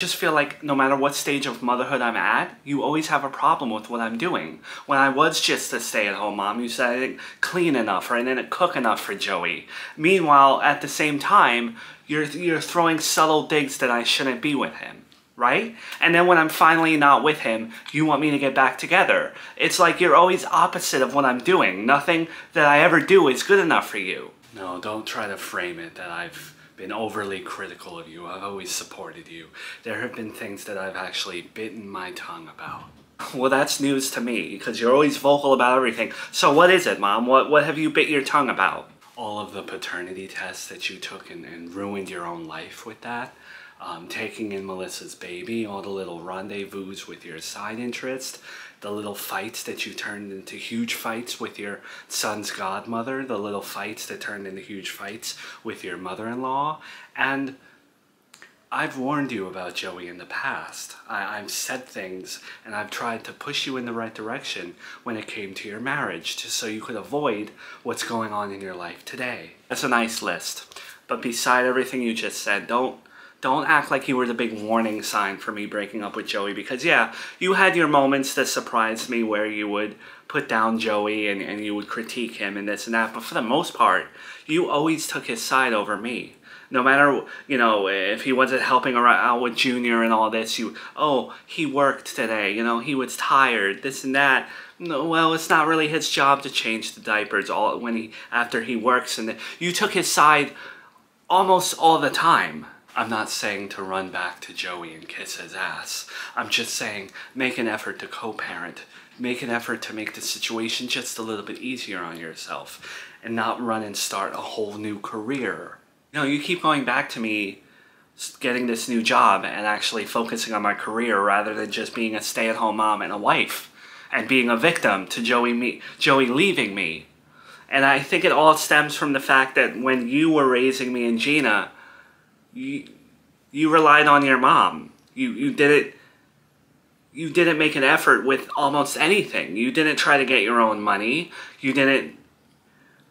Just feel like no matter what stage of motherhood I'm at, you always have a problem with what I'm doing. When I was just a stay-at-home mom, you said I didn't clean enough or I didn't cook enough for Joey. Meanwhile, at the same time, you're throwing subtle digs that I shouldn't be with him, right? And then when I'm finally not with him, you want me to get back together. It's like you're always opposite of what I'm doing. Nothing that I ever do is good enough for you. No, don't try to frame it that I've been overly critical of you. I've always supported you. There have been things that I've actually bitten my tongue about. Well, that's news to me, because you're always vocal about everything. So what is it, Mom? What have you bit your tongue about? All of the paternity tests that you took and ruined your own life with that. Taking in Melissa's baby, all the little rendezvous with your side interest, the little fights that you turned into huge fights with your son's godmother, the little fights that turned into huge fights with your mother-in-law. And I've warned you about Joey in the past. I've said things and I've tried to push you in the right direction when it came to your marriage, just so you could avoid what's going on in your life today. That's a nice list. But beside everything you just said, don't act like you were the big warning sign for me breaking up with Joey, because yeah, you had your moments that surprised me where you would put down Joey and you would critique him and this and that, but for the most part, you always took his side over me. No matter, you know, if he wasn't helping out with Junior and all this, oh, he worked today, you know, he was tired, this and that. No, well, it's not really his job to change the diapers after he works, and you took his side almost all the time. I'm not saying to run back to Joey and kiss his ass. I'm just saying make an effort to co-parent. Make an effort to make the situation just a little bit easier on yourself and not run and start a whole new career. You know, you keep going back to me getting this new job and actually focusing on my career rather than just being a stay-at-home mom and a wife and being a victim to Joey leaving me. And I think it all stems from the fact that when you were raising me and Gina, you relied on your mom. You didn't make an effort with almost anything. You didn't try to get your own money. You didn't.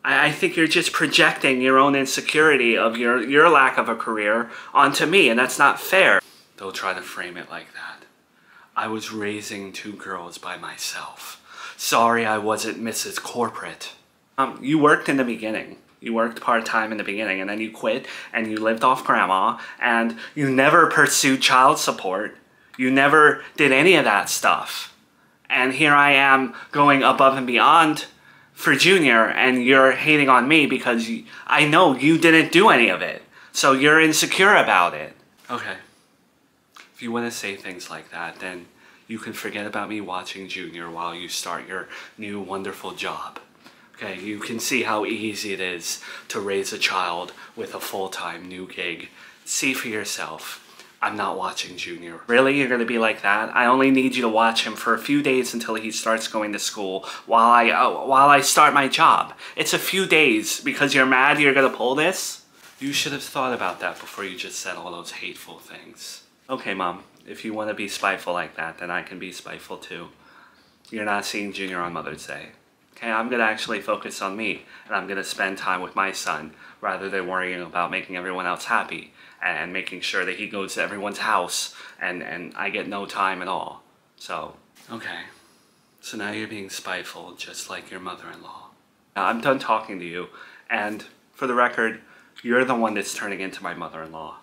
I think you're just projecting your own insecurity of your lack of a career onto me, and that's not fair. Don't try to frame it like that. I was raising 2 girls by myself. Sorry I wasn't Mrs. Corporate. You worked in the beginning. You worked part-time in the beginning, and then you quit, and you lived off grandma, and you never pursued child support. You never did any of that stuff. And here I am going above and beyond for Junior, and you're hating on me because I know you didn't do any of it. So you're insecure about it. Okay. If you want to say things like that, then you can forget about me watching Junior while you start your new wonderful job. Okay, you can see how easy it is to raise a child with a full-time new gig. See for yourself. I'm not watching Junior. Really? You're gonna be like that? I only need you to watch him for a few days until he starts going to school while I start my job. It's a few days because you're mad you're gonna pull this? You should have thought about that before you just said all those hateful things. Okay, Mom, if you want to be spiteful like that, then I can be spiteful too. You're not seeing Junior on Mother's Day. Okay, I'm gonna actually focus on me, and I'm gonna spend time with my son rather than worrying about making everyone else happy and making sure that he goes to everyone's house and I get no time at all. So, okay. So now you're being spiteful just like your mother-in-law. Now, I'm done talking to you, and for the record, you're the one that's turning into my mother-in-law.